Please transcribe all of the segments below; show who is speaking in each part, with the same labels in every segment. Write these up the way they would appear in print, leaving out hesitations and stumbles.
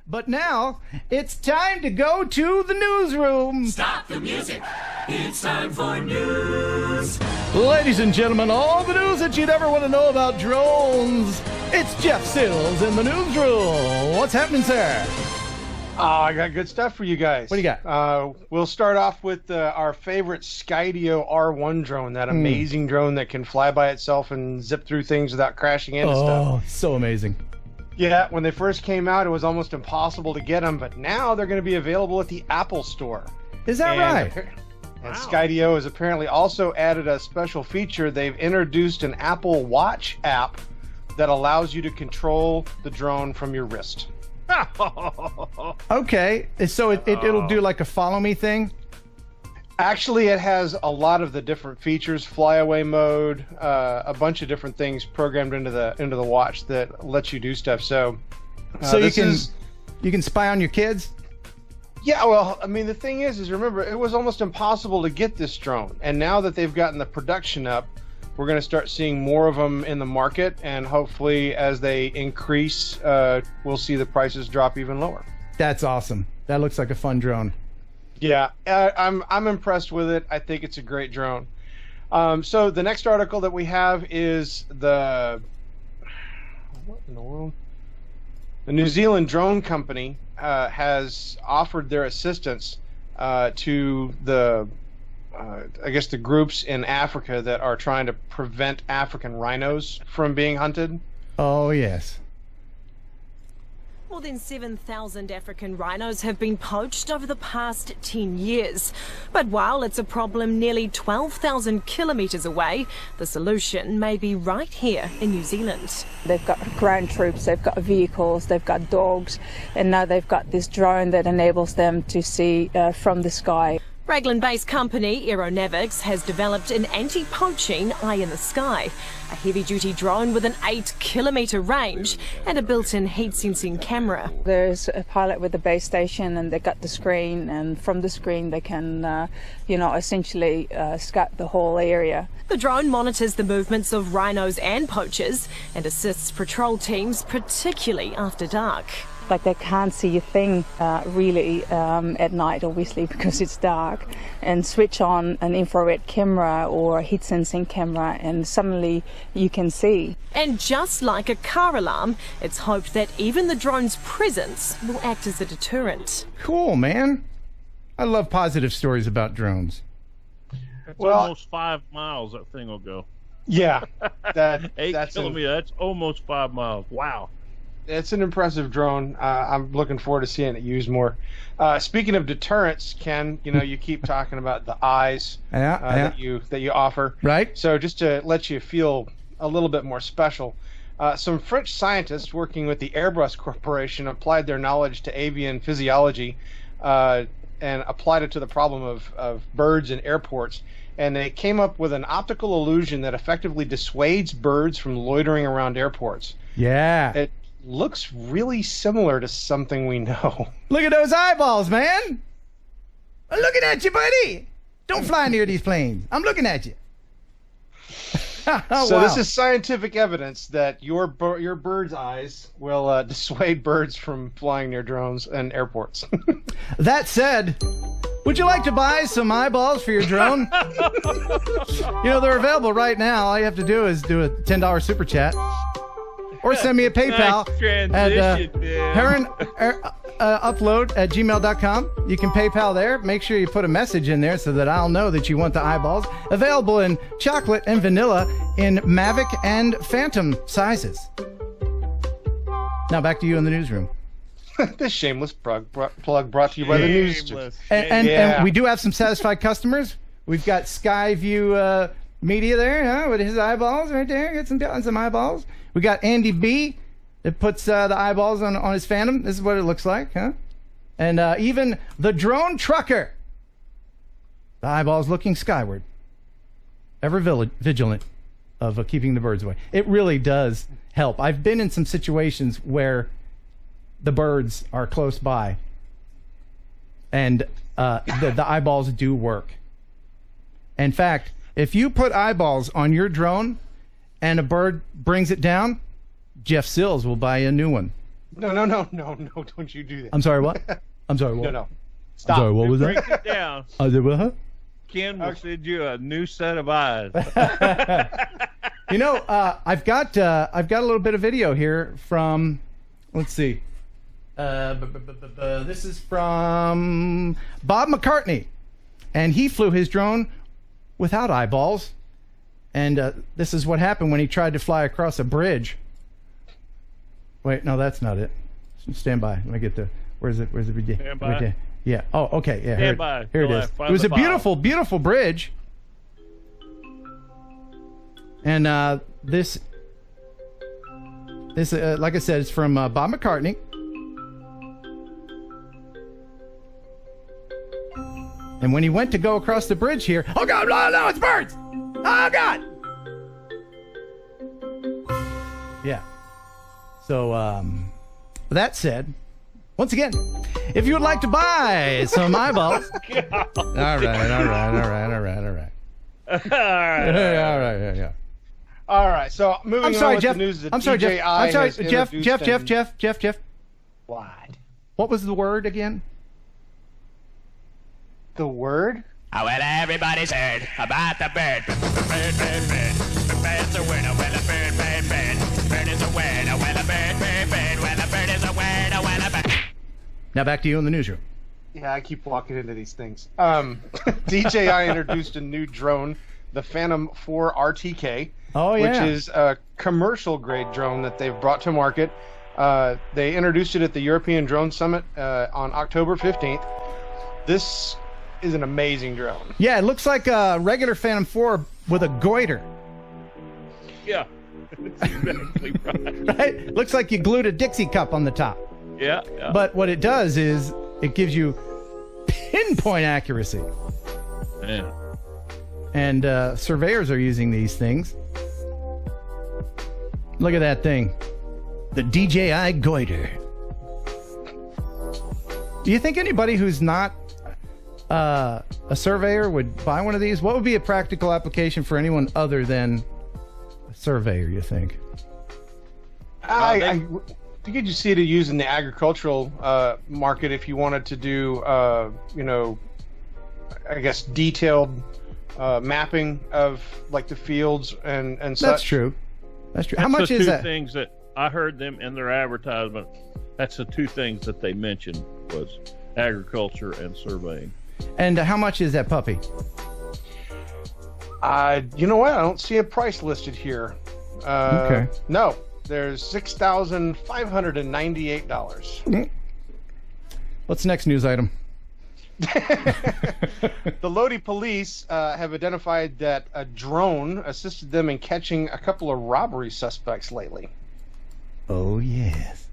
Speaker 1: But now, it's time to go to the newsroom.
Speaker 2: Stop the music. It's time for news.
Speaker 1: Ladies and gentlemen, all the news that you'd ever want to know about drones. It's Jeff Sills in the newsroom. What's happening, sir?
Speaker 3: I got good stuff for you guys.
Speaker 1: What do you got?
Speaker 3: We'll start off with our favorite Skydio R1 drone, that amazing drone that can fly by itself and zip through things without crashing into stuff.
Speaker 1: Oh, so amazing.
Speaker 3: Yeah, when they first came out, it was almost impossible to get them, but now they're going to be available at the Apple Store.
Speaker 1: Is that right?
Speaker 3: And Skydio has apparently also added a special feature. They've introduced an Apple Watch app that allows you to control the drone from your wrist.
Speaker 1: Okay, so it'll do like a follow me thing?
Speaker 3: Actually, it has a lot of the different features, flyaway mode, a bunch of different things programmed into the watch that lets you do stuff. So
Speaker 1: you can spy on your kids?
Speaker 3: Yeah, well, I mean, the thing is remember, it was almost impossible to get this drone. And now that they've gotten the production up, we're going to start seeing more of them in the market. And hopefully, as they increase, we'll see the prices drop even lower.
Speaker 1: That's awesome. That looks like a fun drone.
Speaker 3: Yeah, I'm impressed with it. I think it's a great drone. So the next article that we have is what in the world? The New Zealand drone company has offered their assistance to the I guess the groups in Africa that are trying to prevent African rhinos from being hunted.
Speaker 1: Oh yes.
Speaker 4: More than 7,000 African rhinos have been poached over the past 10 years. But while it's a problem nearly 12,000 kilometres away, the solution may be right here in New Zealand.
Speaker 5: They've got ground troops, they've got vehicles, they've got dogs, and now they've got this drone that enables them to see from the sky.
Speaker 4: Raglan-based company Aeronavix has developed an anti-poaching eye in the sky, a heavy-duty drone with an 8-kilometre range and a built-in heat-sensing camera.
Speaker 5: There's a pilot with a base station, and they got the screen, and from the screen they can, essentially scout the whole area.
Speaker 4: The drone monitors the movements of rhinos and poachers and assists patrol teams, particularly after dark.
Speaker 5: Like they can't see a thing really at night, obviously, because it's dark, and switch on an infrared camera or a heat sensing camera and suddenly you can see.
Speaker 4: And just like a car alarm, it's hoped that even the drone's presence will act as a deterrent.
Speaker 1: Cool, man. I love positive stories about drones.
Speaker 6: That's almost 5 miles that thing will go.
Speaker 3: Yeah. That's
Speaker 6: 8 kilometers, that's almost 5 miles. Wow.
Speaker 3: It's an impressive drone. I'm looking forward to seeing it used more. Speaking of deterrents, Ken, you keep talking about the eyes that you offer.
Speaker 1: Right.
Speaker 3: So just to let you feel a little bit more special, some French scientists working with the Airbus Corporation applied their knowledge to avian physiology and applied it to the problem of birds in airports. And they came up with an optical illusion that effectively dissuades birds from loitering around airports.
Speaker 1: Yeah.
Speaker 3: It looks really similar to something we know.
Speaker 1: Look at those eyeballs, man. I'm looking at you, buddy. Don't fly near these planes. I'm looking at you.
Speaker 3: So this is scientific evidence that your bird's eyes will dissuade birds from flying near drones and airports.
Speaker 1: That said, would you like to buy some eyeballs for your drone? They're available right now. All you have to do is do a $10 super chat. Or send me a PayPal at heronupload@gmail.com. You can PayPal there. Make sure you put a message in there so that I'll know that you want the eyeballs. Available in chocolate and vanilla in Mavic and Phantom sizes. Now back to you in the newsroom.
Speaker 3: This shameless plug brought to you by the news.
Speaker 1: And we do have some satisfied customers. We've got Skyview Media there, with his eyeballs right there. Got some eyeballs. We got Andy B that puts the eyeballs on his Phantom. This is what it looks like, huh? And even the drone trucker. The eyeballs looking skyward. Ever vigilant of keeping the birds away. It really does help. I've been in some situations where the birds are close by. And the eyeballs do work. In fact, if you put eyeballs on your drone and a bird brings it down, Jeff Sills will buy you a new one.
Speaker 3: No, don't you do that.
Speaker 1: I'm sorry, what? I'm sorry, what?
Speaker 3: No. Stop.
Speaker 1: I'm sorry, what was
Speaker 6: Break
Speaker 1: that?
Speaker 6: it down.
Speaker 1: I said, what? Huh?
Speaker 6: Ken will send you a new set of eyes.
Speaker 1: You know, I've got a little bit of video here from, let's see. This is from Bob McCartney, and he flew his drone without eyeballs, and this is what happened when he tried to fly across a bridge. Wait, no, that's not it. Stand by. Let me get the. Where's the video?
Speaker 6: Stand by.
Speaker 1: Yeah. Oh, okay. Yeah.
Speaker 6: Stand by.
Speaker 1: Here it is. It was a beautiful, beautiful bridge. And this, like I said, it's from Bob McCartney. And when he went to go across the bridge here, oh God, no, it's birds! Oh God! Yeah. So, that said, once again, if you would like to buy some eyeballs, all right.
Speaker 3: All right. So moving on with
Speaker 1: Jeff.
Speaker 3: the news that
Speaker 1: I'm sorry,
Speaker 3: DJI
Speaker 1: Jeff. I'm sorry,
Speaker 3: has introduced
Speaker 1: Jeff.
Speaker 3: What?
Speaker 1: What was the word again?
Speaker 3: The word?
Speaker 7: Oh, well, everybody's heard about the bird. Bird. The bird's a winner. Well, a bird. Bird is a winner. Well, a bird. Well, a bird is a winner. Well, a bird.
Speaker 1: Now back to you in the newsroom.
Speaker 3: Yeah, I keep walking into these things. DJI introduced a new drone, the Phantom 4 RTK.
Speaker 1: Oh, yeah.
Speaker 3: Which is a commercial-grade drone that they've brought to market. They introduced it at the European Drone Summit on October 15th. This is an amazing drone.
Speaker 1: Yeah, it looks like a regular Phantom 4 with a goiter.
Speaker 6: Yeah. That's exactly right.
Speaker 1: Right? Looks like you glued a Dixie cup on the top.
Speaker 6: Yeah.
Speaker 1: But what it does is it gives you pinpoint accuracy.
Speaker 6: Yeah.
Speaker 1: And surveyors are using these things. Look at that thing. The DJI goiter. Do you think anybody who's not a surveyor would buy one of these? What would be a practical application for anyone other than a surveyor, you think?
Speaker 3: I think you see it used in the agricultural market if you wanted to do, I guess, detailed mapping of like the fields and such.
Speaker 1: That's true. How much is that?
Speaker 6: Two things that I heard them in their advertisement. That's the two things that they mentioned was agriculture and surveying.
Speaker 1: And how much is that puppy?
Speaker 3: You know what? I don't see a price listed here.
Speaker 1: Okay.
Speaker 3: No, there's $6,598.
Speaker 1: What's the next news item?
Speaker 3: The Lodi police have identified that a drone assisted them in catching a couple of robbery suspects lately.
Speaker 1: Oh, yes.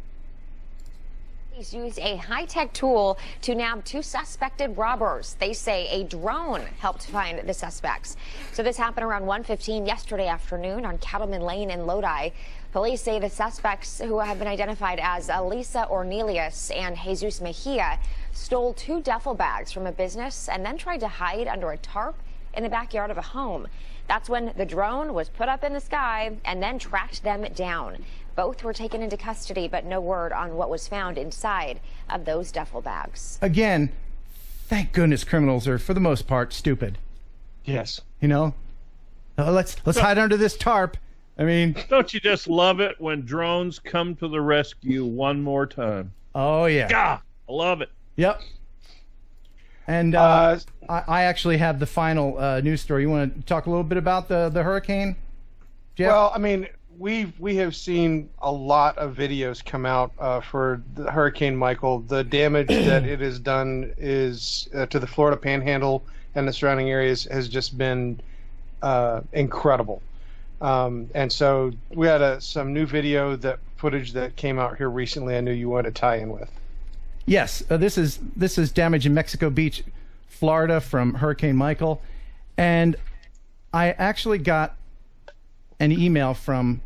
Speaker 8: Police used a high-tech tool to nab two suspected robbers. They say a drone helped find the suspects. So this happened around 1:15 yesterday afternoon on Cattleman Lane in Lodi. Police say the suspects, who have been identified as Elisa Ornelius and Jesus Mejia, stole two duffel bags from a business and then tried to hide under a tarp in the backyard of a home. That's when the drone was put up in the sky and then tracked them down. Both were taken into custody, but no word on what was found inside of those duffel bags.
Speaker 1: Again, thank goodness criminals are, for the most part, stupid.
Speaker 3: Yes.
Speaker 1: You know? Let's hide under this tarp. I mean...
Speaker 6: Don't you just love it when drones come to the rescue one more time?
Speaker 1: Oh, yeah.
Speaker 6: God, I love it.
Speaker 1: Yep. And I actually have the final news story. You want to talk a little bit about the hurricane, Jeff?
Speaker 3: Well, I mean, we have seen a lot of videos come out for the Hurricane Michael. The damage that it has done is to the Florida Panhandle and the surrounding areas has just been incredible. And so we had some new footage that came out here recently. I knew you wanted to tie in with.
Speaker 1: Yes, this is damage in Mexico Beach, Florida from Hurricane Michael, and I actually got an email from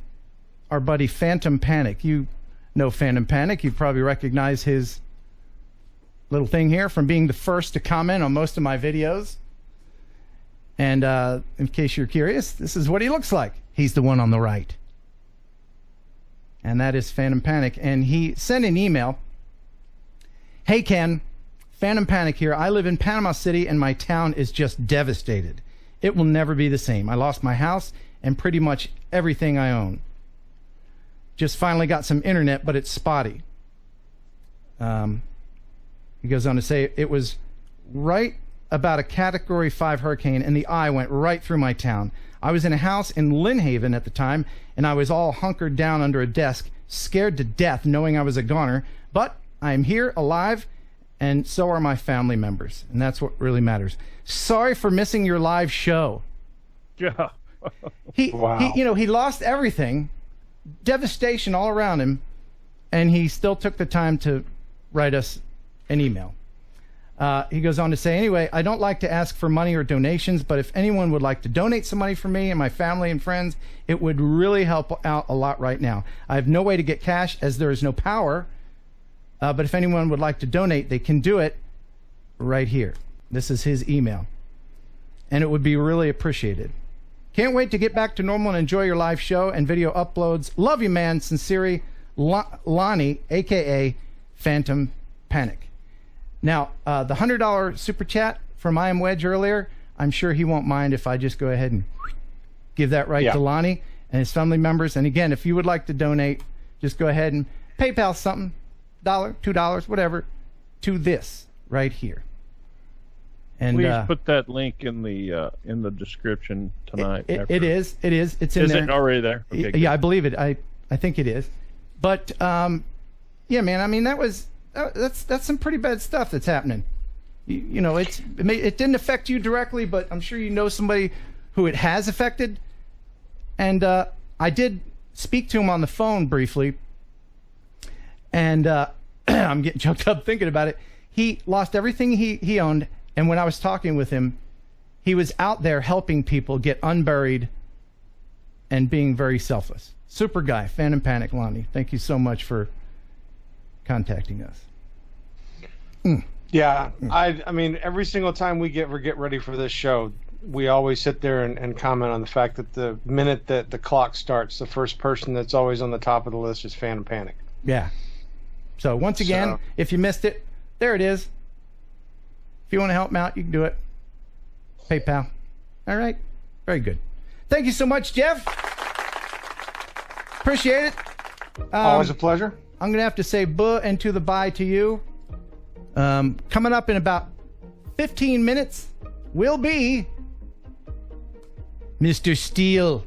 Speaker 1: our buddy Phantom Panic. You know Phantom Panic. You probably recognize his little thing here from being the first to comment on most of my videos. And in case you're curious, this is what he looks like. He's the one on the right. and that is Phantom Panic. And he sent an email. Hey, Ken, Phantom Panic here. I live in Panama City, and my town is just devastated. It will never be the same. I lost my house and pretty much everything I own. Just finally got some internet, but it's spotty. He goes on to say it was right about a Category 5 hurricane, and the eye went right through my town. I was in a house in Lynn Haven at the time, and I was all hunkered down under a desk, scared to death knowing I was a goner, but I am here alive, and so are my family members, and that's what really matters. Sorry for missing your live show.
Speaker 6: Yeah.
Speaker 1: He lost everything, devastation all around him, and he still took the time to write us an email. He goes on to say, anyway, I don't like to ask for money or donations, but if anyone would like to donate some money for me and my family and friends, it would really help out a lot right now. I have no way to get cash as there is no power, but if anyone would like to donate, they can do it right here. This is his email, and it would be really appreciated. Can't wait to get back to normal and enjoy your live show and video uploads. Love you, man. Sincerely, Lonnie, a.k.a. Phantom Panic. Now, the $100 super chat from I Am Wedge earlier, I'm sure he won't mind if I just go ahead and give that to Lonnie and his family members. And again, if you would like to donate, just go ahead and PayPal something, $1, $2, whatever, to this right here. And
Speaker 6: please put that link in the description tonight.
Speaker 1: It is. It's in there.
Speaker 6: Is it already there? Okay, good.
Speaker 1: Yeah, I believe it. I think it is. But yeah, man. I mean, that's some pretty bad stuff that's happening. You know, it didn't affect you directly, but I'm sure you know somebody who it has affected. And I did speak to him on the phone briefly, and I'm getting choked up thinking about it. He lost everything he owned, and when I was talking with him, he was out there helping people get unburied and being very selfless. Super guy, Phantom Panic, Lonnie. Thank you so much for contacting us.
Speaker 3: Yeah, I mean, every single time we get ready for this show, we always sit there and comment on the fact that the minute that the clock starts, the first person that's always on the top of the list is Phantom Panic.
Speaker 1: Yeah. So once again, if you missed it, there it is. If you want to help him out, you can do it. PayPal. All right. Very good. Thank you so much, Jeff. Appreciate it.
Speaker 3: Always a pleasure.
Speaker 1: I'm going to have to say buh and to the bye to you. Coming up in about 15 minutes will be Mr. Steele.